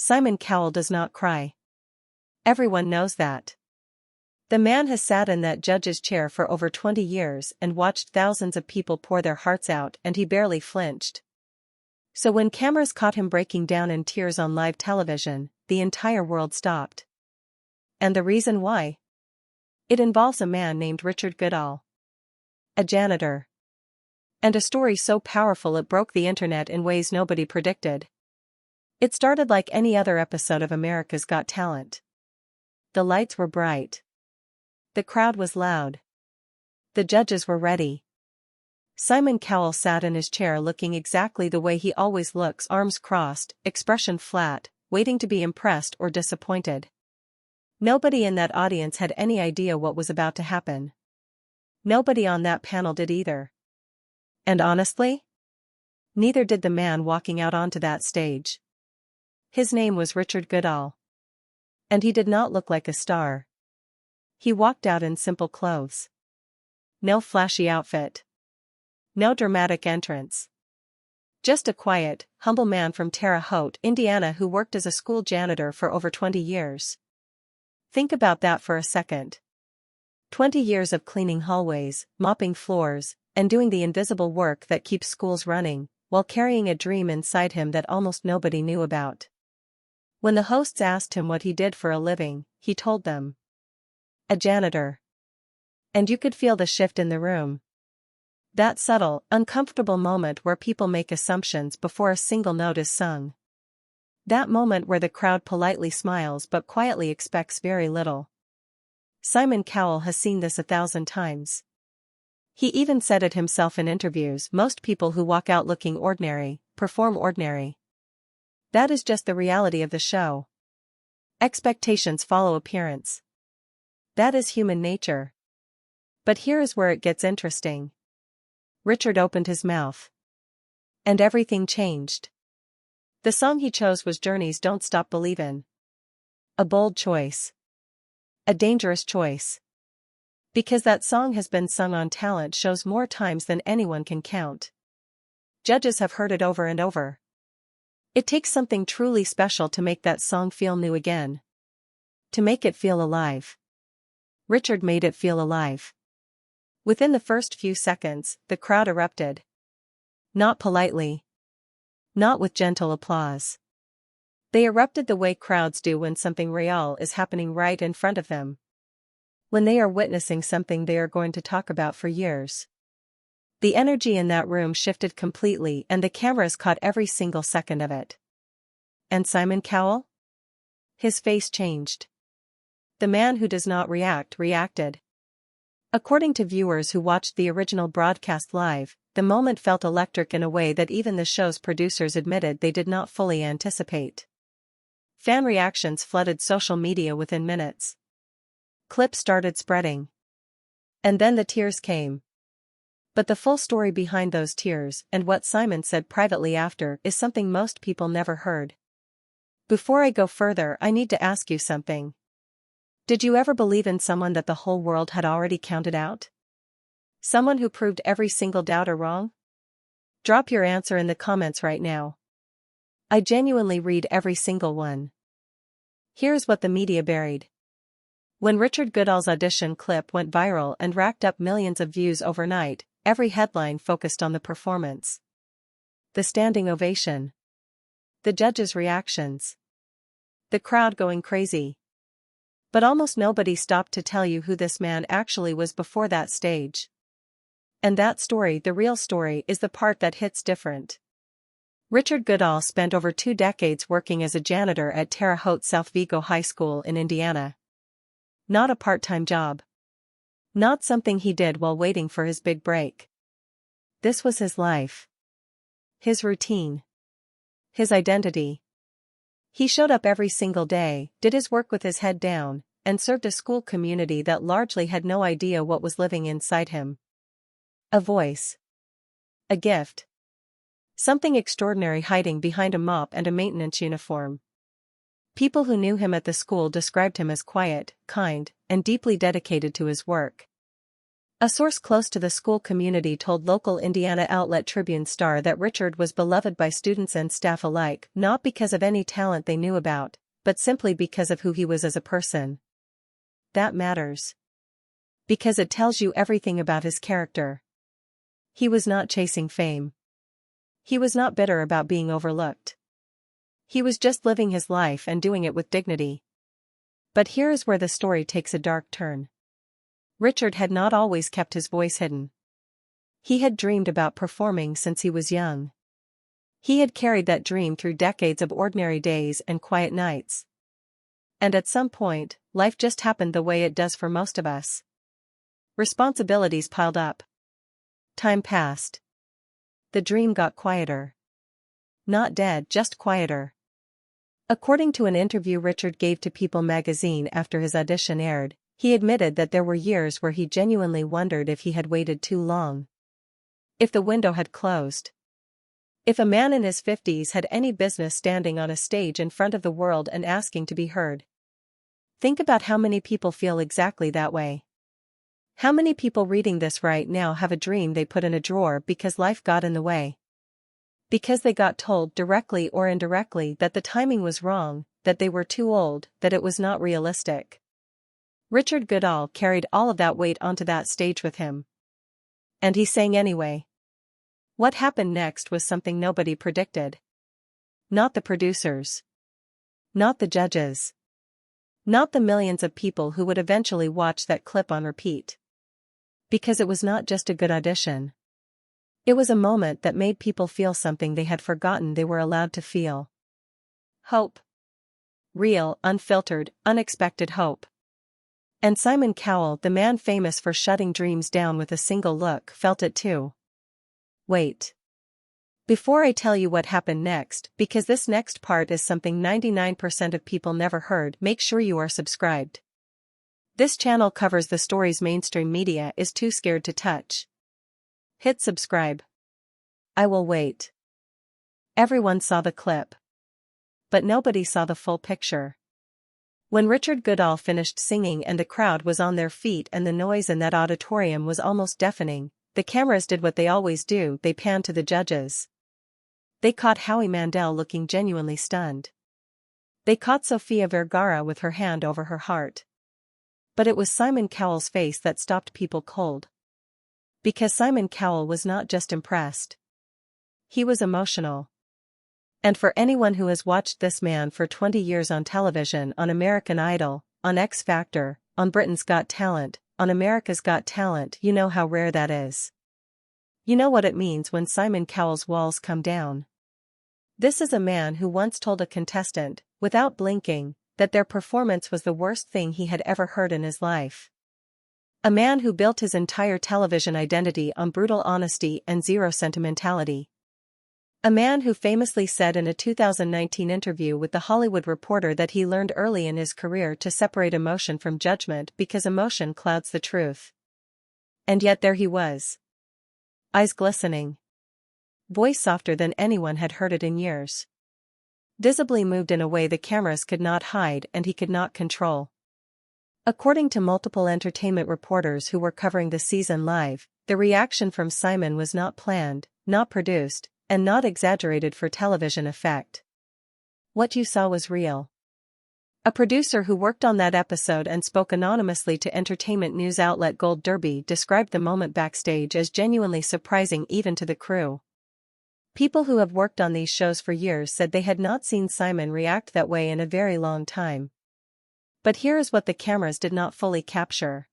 Simon Cowell does not cry. Everyone knows that. The man has sat in that judge's chair for over 20 years and watched thousands of people pour their hearts out, and he barely flinched. So when cameras caught him breaking down in tears on live television, the entire world stopped. And the reason why? It involves a man named Richard Goodall. A janitor. And a story so powerful it broke the internet in ways nobody predicted. It started like any other episode of America's Got Talent. The lights were bright. The crowd was loud. The judges were ready. Simon Cowell sat in his chair looking exactly the way he always looks, arms crossed, expression flat, waiting to be impressed or disappointed. Nobody in that audience had any idea what was about to happen. Nobody on that panel did either. And honestly, neither did the man walking out onto that stage. His name was Richard Goodall. And he did not look like a star. He walked out in simple clothes. No flashy outfit. No dramatic entrance. Just a quiet, humble man from Terre Haute, Indiana, who worked as a school janitor for over 20 years. Think about that for a second. 20 years of cleaning hallways, mopping floors, and doing the invisible work that keeps schools running, while carrying a dream inside him that almost nobody knew about. When the hosts asked him what he did for a living, he told them. A janitor. And you could feel the shift in the room. That subtle, uncomfortable moment where people make assumptions before a single note is sung. That moment where the crowd politely smiles but quietly expects very little. Simon Cowell has seen this 1,000 times. He even said it himself in interviews. Most people who walk out looking ordinary, perform ordinary. That is just the reality of the show. Expectations follow appearance. That is human nature. But here is where it gets interesting. Richard opened his mouth. And everything changed. The song he chose was Journey's Don't Stop Believin'. A bold choice. A dangerous choice. Because that song has been sung on talent shows more times than anyone can count. Judges have heard it over and over. It takes something truly special to make that song feel new again. To make it feel alive. Richard made it feel alive. Within the first few seconds, the crowd erupted. Not politely. Not with gentle applause. They erupted the way crowds do when something real is happening right in front of them. When they are witnessing something they are going to talk about for years. The energy in that room shifted completely, and the cameras caught every single second of it. And Simon Cowell? His face changed. The man who does not react reacted. According to viewers who watched the original broadcast live, the moment felt electric in a way that even the show's producers admitted they did not fully anticipate. Fan reactions flooded social media within minutes. Clips started spreading. And then the tears came. But the full story behind those tears, and what Simon said privately after, is something most people never heard. Before I go further, I need to ask you something. Did you ever believe in someone that the whole world had already counted out? Someone who proved every single doubter wrong? Drop your answer in the comments right now. I genuinely read every single one. Here's what the media buried. When Richard Goodall's audition clip went viral and racked up millions of views overnight, every headline focused on the performance. The standing ovation. The judges' reactions. The crowd going crazy. But almost nobody stopped to tell you who this man actually was before that stage. And that story, the real story, is the part that hits different. Richard Goodall spent over 2 decades working as a janitor at Terre Haute South Vigo High School in Indiana. Not a part-time job. Not something he did while waiting for his big break. This was his life. His routine. His identity. He showed up every single day, did his work with his head down, and served a school community that largely had no idea what was living inside him. A voice. A gift. Something extraordinary hiding behind a mop and a maintenance uniform. People who knew him at the school described him as quiet, kind, and deeply dedicated to his work. A source close to the school community told local Indiana outlet Tribune-Star that Richard was beloved by students and staff alike, not because of any talent they knew about, but simply because of who he was as a person. That matters. Because it tells you everything about his character. He was not chasing fame. He was not bitter about being overlooked. He was just living his life and doing it with dignity. But here is where the story takes a dark turn. Richard had not always kept his voice hidden. He had dreamed about performing since he was young. He had carried that dream through decades of ordinary days and quiet nights. And at some point, life just happened the way it does for most of us. Responsibilities piled up. Time passed. The dream got quieter. Not dead, just quieter. According to an interview Richard gave to People magazine after his audition aired, he admitted that there were years where he genuinely wondered if he had waited too long. If the window had closed. If a man in his 50s had any business standing on a stage in front of the world and asking to be heard. Think about how many people feel exactly that way. How many people reading this right now have a dream they put in a drawer because life got in the way? Because they got told directly or indirectly that the timing was wrong, that they were too old, that it was not realistic. Richard Goodall carried all of that weight onto that stage with him. And he sang anyway. What happened next was something nobody predicted. Not the producers. Not the judges. Not the millions of people who would eventually watch that clip on repeat. Because it was not just a good audition. It was a moment that made people feel something they had forgotten they were allowed to feel. Hope. Real, unfiltered, unexpected hope. And Simon Cowell, the man famous for shutting dreams down with a single look, felt it too. Wait. Before I tell you what happened next, because this next part is something 99% of people never heard, make sure you are subscribed. This channel covers the stories mainstream media is too scared to touch. Hit subscribe. I will wait. Everyone saw the clip. But nobody saw the full picture. When Richard Goodall finished singing and the crowd was on their feet and the noise in that auditorium was almost deafening, the cameras did what they always do, they panned to the judges. They caught Howie Mandel looking genuinely stunned. They caught Sofia Vergara with her hand over her heart. But it was Simon Cowell's face that stopped people cold. Because Simon Cowell was not just impressed. He was emotional. And for anyone who has watched this man for 20 years on television, on American Idol, on X Factor, on Britain's Got Talent, on America's Got Talent, you know how rare that is. You know what it means when Simon Cowell's walls come down. This is a man who once told a contestant, without blinking, that their performance was the worst thing he had ever heard in his life. A man who built his entire television identity on brutal honesty and zero sentimentality. A man who famously said in a 2019 interview with The Hollywood Reporter that he learned early in his career to separate emotion from judgment because emotion clouds the truth. And yet there he was. Eyes glistening. Voice softer than anyone had heard it in years. Visibly moved in a way the cameras could not hide and he could not control. According to multiple entertainment reporters who were covering the season live, the reaction from Simon was not planned, not produced, and not exaggerated for television effect. What you saw was real. A producer who worked on that episode and spoke anonymously to entertainment news outlet Gold Derby described the moment backstage as genuinely surprising even to the crew. People who have worked on these shows for years said they had not seen Simon react that way in a very long time. But here is what the cameras did not fully capture.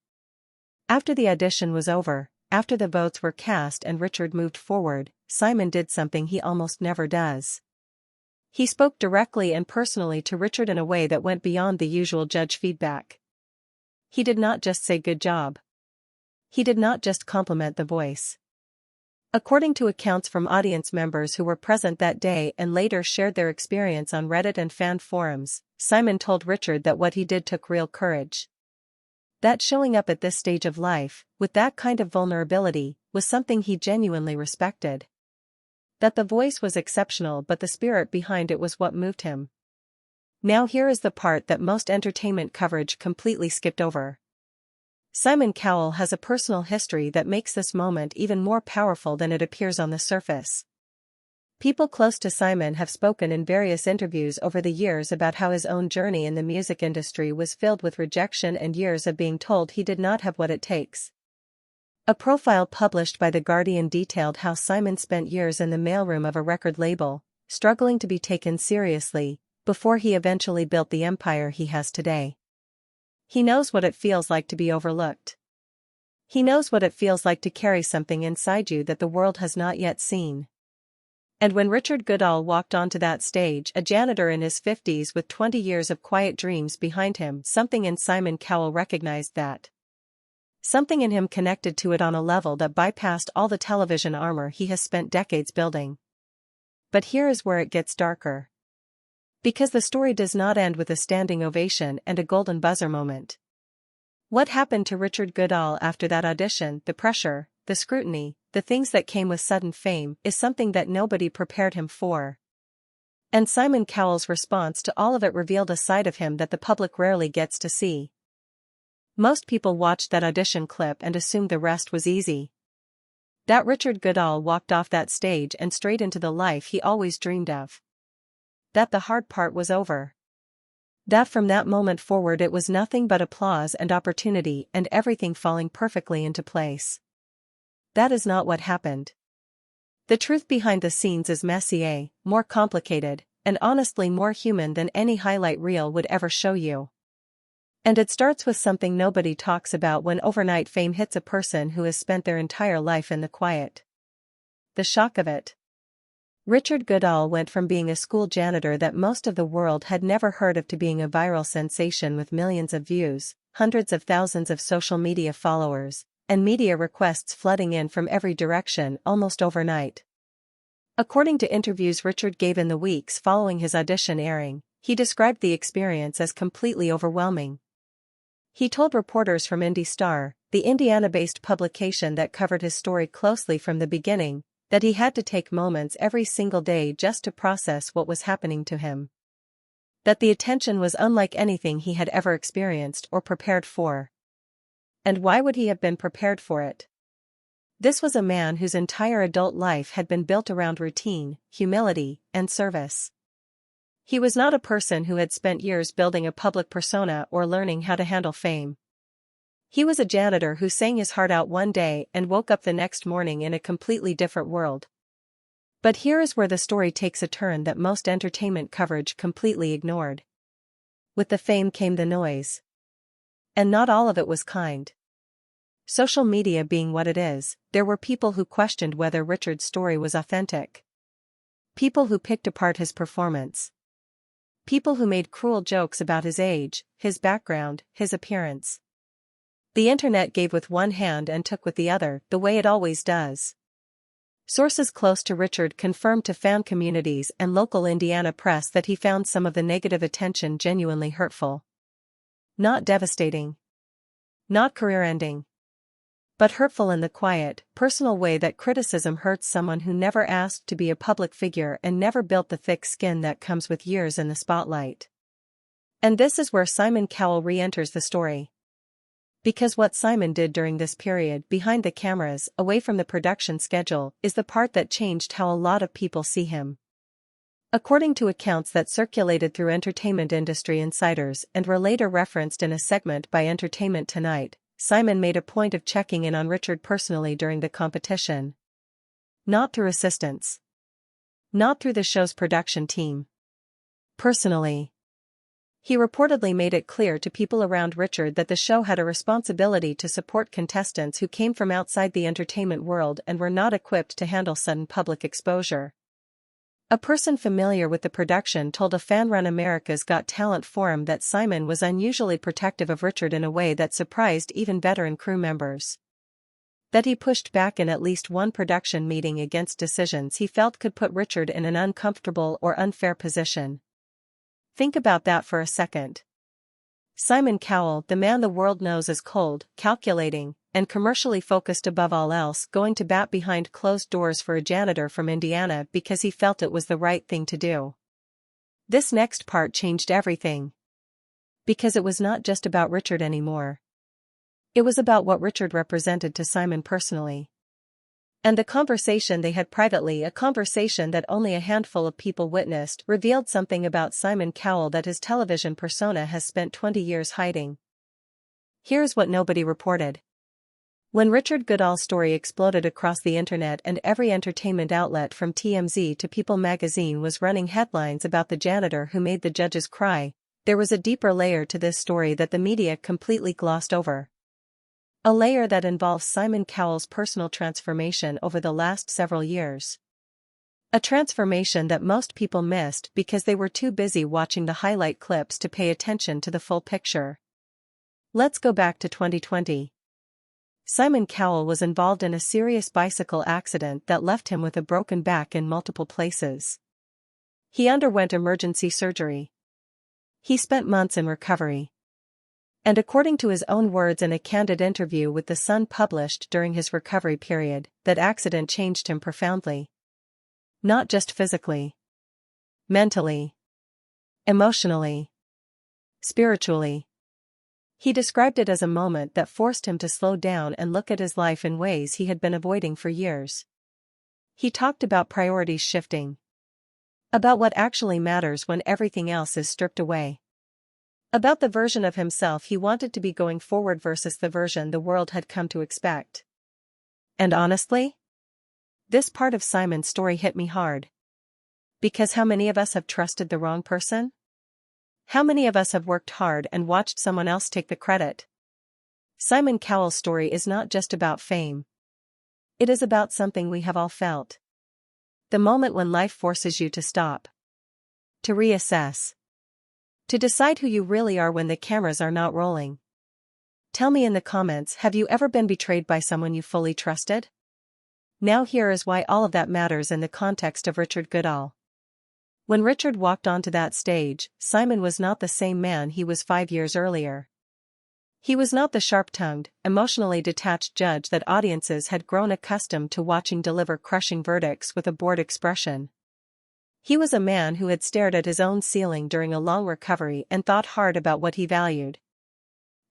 After the audition was over, after the votes were cast and Richard moved forward, Simon did something he almost never does. He spoke directly and personally to Richard in a way that went beyond the usual judge feedback. He did not just say good job. He did not just compliment the voice. According to accounts from audience members who were present that day and later shared their experience on Reddit and fan forums, Simon told Richard that what he did took real courage. That showing up at this stage of life, with that kind of vulnerability, was something he genuinely respected. That the voice was exceptional but the spirit behind it was what moved him. Now here is the part that most entertainment coverage completely skipped over. Simon Cowell has a personal history that makes this moment even more powerful than it appears on the surface. People close to Simon have spoken in various interviews over the years about how his own journey in the music industry was filled with rejection and years of being told he did not have what it takes. A profile published by The Guardian detailed how Simon spent years in the mailroom of a record label, struggling to be taken seriously, before he eventually built the empire he has today. He knows what it feels like to be overlooked. He knows what it feels like to carry something inside you that the world has not yet seen. And when Richard Goodall walked onto that stage, a janitor in his 50s with 20 years of quiet dreams behind him, something in Simon Cowell recognized that. Something in him connected to it on a level that bypassed all the television armor he has spent decades building. But here is where it gets darker. Because the story does not end with a standing ovation and a golden buzzer moment. What happened to Richard Goodall after that audition, the pressure, the scrutiny, the things that came with sudden fame, is something that nobody prepared him for. And Simon Cowell's response to all of it revealed a side of him that the public rarely gets to see. Most people watched that audition clip and assumed the rest was easy. That Richard Goodall walked off that stage and straight into the life he always dreamed of. That the hard part was over. That from that moment forward it was nothing but applause and opportunity and everything falling perfectly into place. That is not what happened. The truth behind the scenes is messier, more complicated, and honestly more human than any highlight reel would ever show you. And it starts with something nobody talks about when overnight fame hits a person who has spent their entire life in the quiet. The shock of it. Richard Goodall went from being a school janitor that most of the world had never heard of to being a viral sensation with millions of views, hundreds of thousands of social media followers, and media requests flooding in from every direction almost overnight. According to interviews Richard gave in the weeks following his audition airing, he described the experience as completely overwhelming. He told reporters from Indie Star, the Indiana-based publication that covered his story closely from the beginning, that he had to take moments every single day just to process what was happening to him. That the attention was unlike anything he had ever experienced or prepared for. And why would he have been prepared for it? This was a man whose entire adult life had been built around routine, humility, and service. He was not a person who had spent years building a public persona or learning how to handle fame. He was a janitor who sang his heart out one day and woke up the next morning in a completely different world. But here is where the story takes a turn that most entertainment coverage completely ignored. With the fame came the noise. And not all of it was kind. Social media being what it is, there were people who questioned whether Richard's story was authentic. People who picked apart his performance. People who made cruel jokes about his age, his background, his appearance. The internet gave with one hand and took with the other, the way it always does. Sources close to Richard confirmed to fan communities and local Indiana press that he found some of the negative attention genuinely hurtful. Not devastating. Not career-ending. But hurtful in the quiet, personal way that criticism hurts someone who never asked to be a public figure and never built the thick skin that comes with years in the spotlight. And this is where Simon Cowell re-enters the story. Because what Simon did during this period behind the cameras, away from the production schedule, is the part that changed how a lot of people see him. According to accounts that circulated through entertainment industry insiders and were later referenced in a segment by Entertainment Tonight, Simon made a point of checking in on Richard personally during the competition. Not through assistants. Not through the show's production team. Personally. He reportedly made it clear to people around Richard that the show had a responsibility to support contestants who came from outside the entertainment world and were not equipped to handle sudden public exposure. A person familiar with the production told a fan-run America's Got Talent forum that Simon was unusually protective of Richard in a way that surprised even veteran crew members. That he pushed back in at least one production meeting against decisions he felt could put Richard in an uncomfortable or unfair position. Think about that for a second. Simon Cowell, the man the world knows as cold, calculating, and commercially focused above all else, going to bat behind closed doors for a janitor from Indiana because he felt it was the right thing to do. This next part changed everything. Because it was not just about Richard anymore. It was about what Richard represented to Simon personally. And the conversation they had privately, a conversation that only a handful of people witnessed, revealed something about Simon Cowell that his television persona has spent 20 years hiding. Here's what nobody reported. When Richard Goodall's story exploded across the internet and every entertainment outlet from TMZ to People magazine was running headlines about the janitor who made the judges cry, there was a deeper layer to this story that the media completely glossed over. A layer that involves Simon Cowell's personal transformation over the last several years. A transformation that most people missed because they were too busy watching the highlight clips to pay attention to the full picture. Let's go back to 2020. Simon Cowell was involved in a serious bicycle accident that left him with a broken back in multiple places. He underwent emergency surgery. He spent months in recovery. And according to his own words in a candid interview with The Sun published during his recovery period, that accident changed him profoundly. Not just physically. Mentally. Emotionally. Spiritually. He described it as a moment that forced him to slow down and look at his life in ways he had been avoiding for years. He talked about priorities shifting. About what actually matters when everything else is stripped away. About the version of himself he wanted to be going forward versus the version the world had come to expect. And honestly, this part of Simon's story hit me hard. Because how many of us have trusted the wrong person? How many of us have worked hard and watched someone else take the credit? Simon Cowell's story is not just about fame. It is about something we have all felt. The moment when life forces you to stop. To reassess. To decide who you really are when the cameras are not rolling. Tell me in the comments, have you ever been betrayed by someone you fully trusted? Now here is why all of that matters in the context of Richard Goodall. When Richard walked onto that stage, Simon was not the same man he was 5 years earlier. He was not the sharp-tongued, emotionally detached judge that audiences had grown accustomed to watching deliver crushing verdicts with a bored expression. He was a man who had stared at his own ceiling during a long recovery and thought hard about what he valued.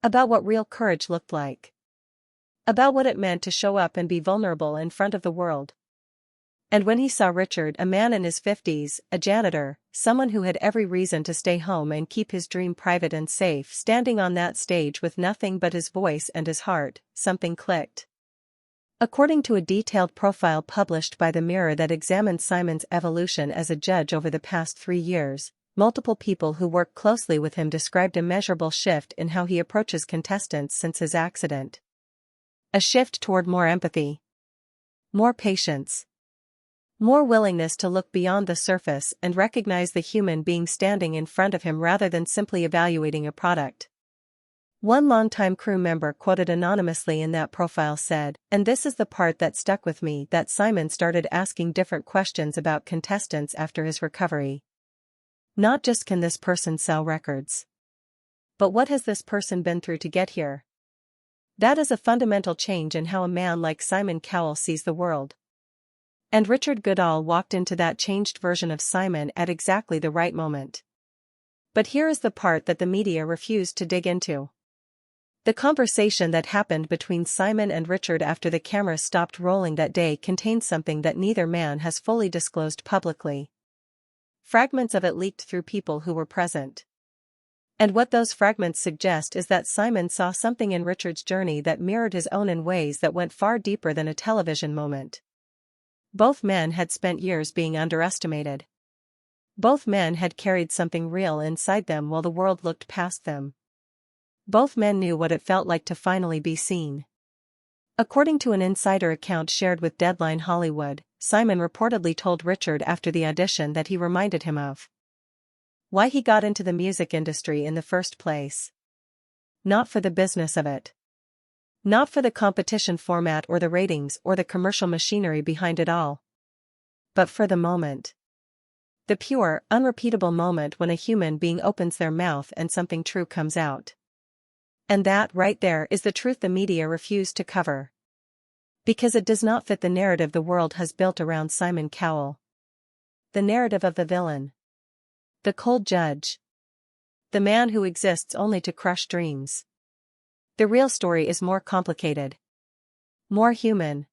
About what real courage looked like. About what it meant to show up and be vulnerable in front of the world. And when he saw Richard, a man in his 50s, a janitor, someone who had every reason to stay home and keep his dream private and safe, standing on that stage with nothing but his voice and his heart, something clicked. According to a detailed profile published by The Mirror that examined Simon's evolution as a judge over the past 3 years, multiple people who work closely with him described a measurable shift in how he approaches contestants since his accident. A shift toward more empathy. More patience. More willingness to look beyond the surface and recognize the human being standing in front of him rather than simply evaluating a product. One longtime crew member quoted anonymously in that profile said, "And this is the part that stuck with me, that Simon started asking different questions about contestants after his recovery. Not just can this person sell records? But what has this person been through to get here?" That is a fundamental change in how a man like Simon Cowell sees the world. And Richard Goodall walked into that changed version of Simon at exactly the right moment. But here is the part that the media refused to dig into. The conversation that happened between Simon and Richard after the cameras stopped rolling that day contains something that neither man has fully disclosed publicly. Fragments of it leaked through people who were present. And what those fragments suggest is that Simon saw something in Richard's journey that mirrored his own in ways that went far deeper than a television moment. Both men had spent years being underestimated. Both men had carried something real inside them while the world looked past them. Both men knew what it felt like to finally be seen. According to an insider account shared with Deadline Hollywood, Simon reportedly told Richard after the audition that he reminded him of why he got into the music industry in the first place. Not for the business of it. Not for the competition format or the ratings or the commercial machinery behind it all. But for the moment. The pure, unrepeatable moment when a human being opens their mouth and something true comes out. And that, right there, is the truth the media refused to cover. Because it does not fit the narrative the world has built around Simon Cowell. The narrative of the villain. The cold judge. The man who exists only to crush dreams. The real story is more complicated, more human,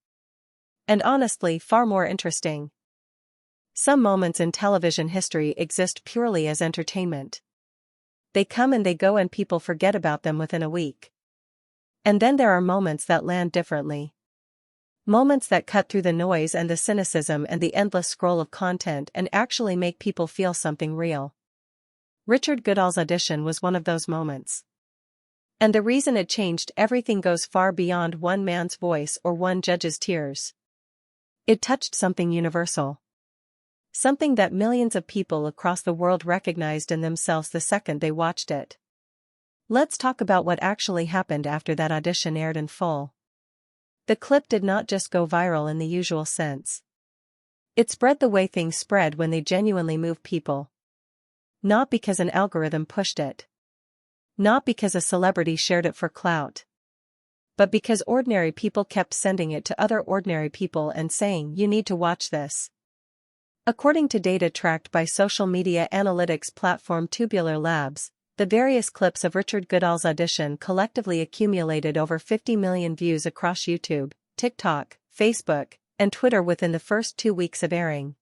and honestly far more interesting. Some moments in television history exist purely as entertainment. They come and they go and people forget about them within a week. And then there are moments that land differently. Moments that cut through the noise and the cynicism and the endless scroll of content and actually make people feel something real. Richard Goodall's audition was one of those moments. And the reason it changed everything goes far beyond one man's voice or one judge's tears. It touched something universal. Something that millions of people across the world recognized in themselves the second they watched it. Let's talk about what actually happened after that audition aired in full. The clip did not just go viral in the usual sense. It spread the way things spread when they genuinely move people. Not because an algorithm pushed it. Not because a celebrity shared it for clout. But because ordinary people kept sending it to other ordinary people and saying, "You need to watch this." According to data tracked by social media analytics platform Tubular Labs, the various clips of Richard Goodall's audition collectively accumulated over 50 million views across YouTube, TikTok, Facebook, and Twitter within the first 2 weeks of airing.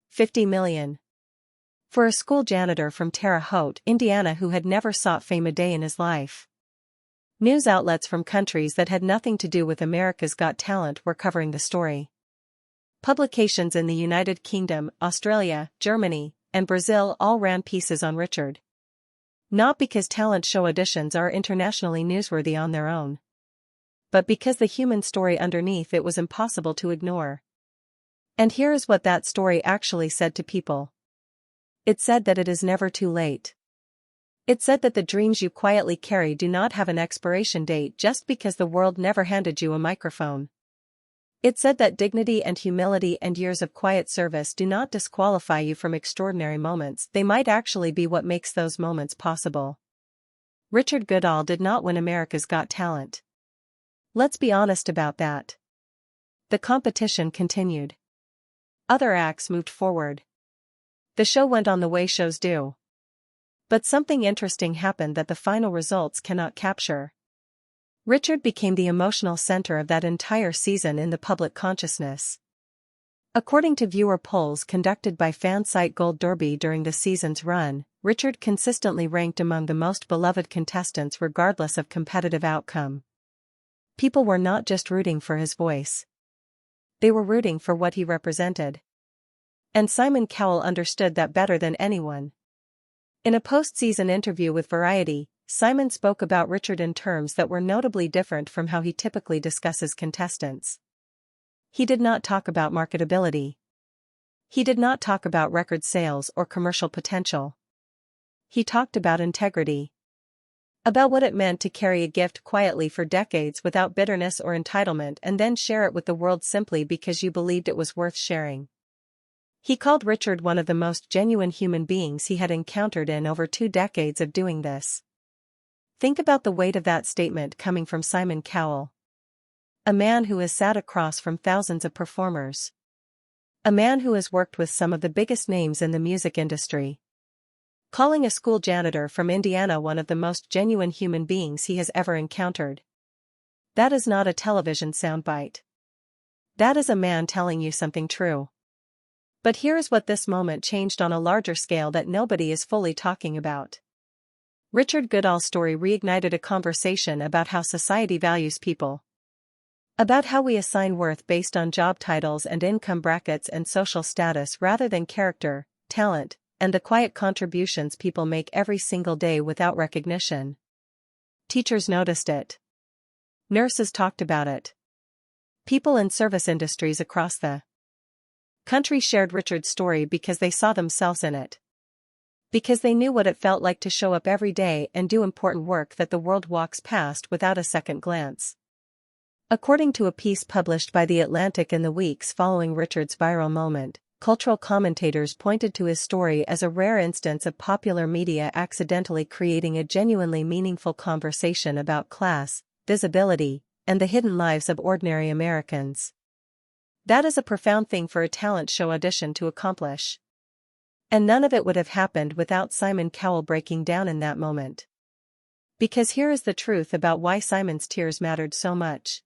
50 million. For a school janitor from Terre Haute, Indiana who had never sought fame a day in his life. News outlets from countries that had nothing to do with America's Got Talent were covering the story. Publications in the United Kingdom, Australia, Germany, and Brazil all ran pieces on Richard. Not because talent show auditions are internationally newsworthy on their own, but because the human story underneath it was impossible to ignore. And here is what that story actually said to people. It said that it is never too late. It said that the dreams you quietly carry do not have an expiration date just because the world never handed you a microphone. It said that dignity and humility and years of quiet service do not disqualify you from extraordinary moments, they might actually be what makes those moments possible. Richard Goodall did not win America's Got Talent. Let's be honest about that. The competition continued. Other acts moved forward. The show went on the way shows do. But something interesting happened that the final results cannot capture. Richard became the emotional center of that entire season in the public consciousness. According to viewer polls conducted by fan site Gold Derby during the season's run, Richard consistently ranked among the most beloved contestants regardless of competitive outcome. People were not just rooting for his voice. They were rooting for what he represented. And Simon Cowell understood that better than anyone. In a post-season interview with Variety, Simon spoke about Richard in terms that were notably different from how he typically discusses contestants. He did not talk about marketability. He did not talk about record sales or commercial potential. He talked about integrity. About what it meant to carry a gift quietly for decades without bitterness or entitlement and then share it with the world simply because you believed it was worth sharing. He called Richard one of the most genuine human beings he had encountered in over 2 decades of doing this. Think about the weight of that statement coming from Simon Cowell. A man who has sat across from thousands of performers. A man who has worked with some of the biggest names in the music industry. Calling a school janitor from Indiana one of the most genuine human beings he has ever encountered. That is not a television soundbite. That is a man telling you something true. But here is what this moment changed on a larger scale that nobody is fully talking about. Richard Goodall's story reignited a conversation about how society values people. About how we assign worth based on job titles and income brackets and social status rather than character, talent, and the quiet contributions people make every single day without recognition. Teachers noticed it. Nurses talked about it. People in service industries across the country shared Richard's story because they saw themselves in it. Because they knew what it felt like to show up every day and do important work that the world walks past without a second glance. According to a piece published by The Atlantic in the weeks following Richard's viral moment, cultural commentators pointed to his story as a rare instance of popular media accidentally creating a genuinely meaningful conversation about class, visibility, and the hidden lives of ordinary Americans. That is a profound thing for a talent show audition to accomplish. And none of it would have happened without Simon Cowell breaking down in that moment. Because here is the truth about why Simon's tears mattered so much.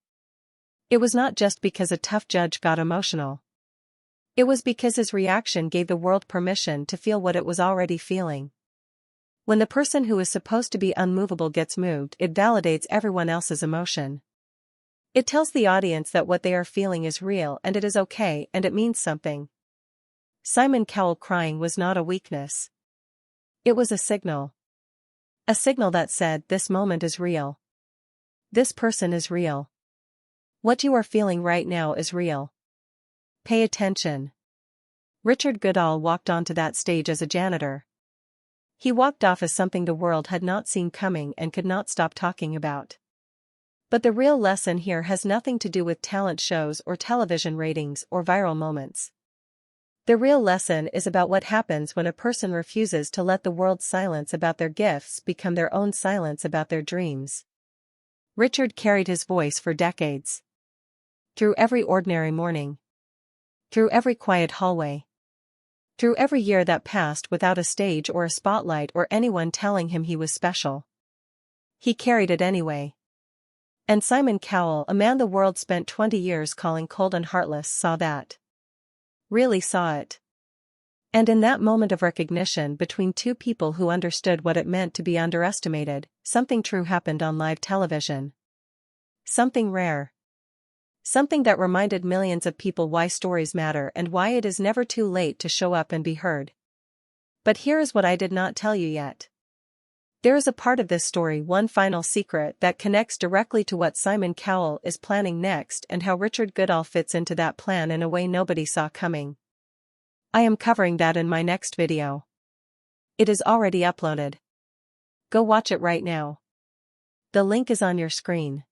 It was not just because a tough judge got emotional. It was because his reaction gave the world permission to feel what it was already feeling. When the person who is supposed to be unmovable gets moved, it validates everyone else's emotion. It tells the audience that what they are feeling is real and it is okay and it means something. Simon Cowell crying was not a weakness. It was a signal. A signal that said, this moment is real. This person is real. What you are feeling right now is real. Pay attention. Richard Goodall walked onto that stage as a janitor. He walked off as something the world had not seen coming and could not stop talking about. But the real lesson here has nothing to do with talent shows or television ratings or viral moments. The real lesson is about what happens when a person refuses to let the world's silence about their gifts become their own silence about their dreams. Richard carried his voice for decades. Through every ordinary morning. Through every quiet hallway. Through every year that passed without a stage or a spotlight or anyone telling him he was special. He carried it anyway. And Simon Cowell, a man the world spent 20 years calling cold and heartless, saw that. Really saw it. And in that moment of recognition between two people who understood what it meant to be underestimated, something true happened on live television. Something rare. Something that reminded millions of people why stories matter and why it is never too late to show up and be heard. But here is what I did not tell you yet. There is a part of this story, one final secret that connects directly to what Simon Cowell is planning next and how Richard Goodall fits into that plan in a way nobody saw coming. I am covering that in my next video. It is already uploaded. Go watch it right now. The link is on your screen.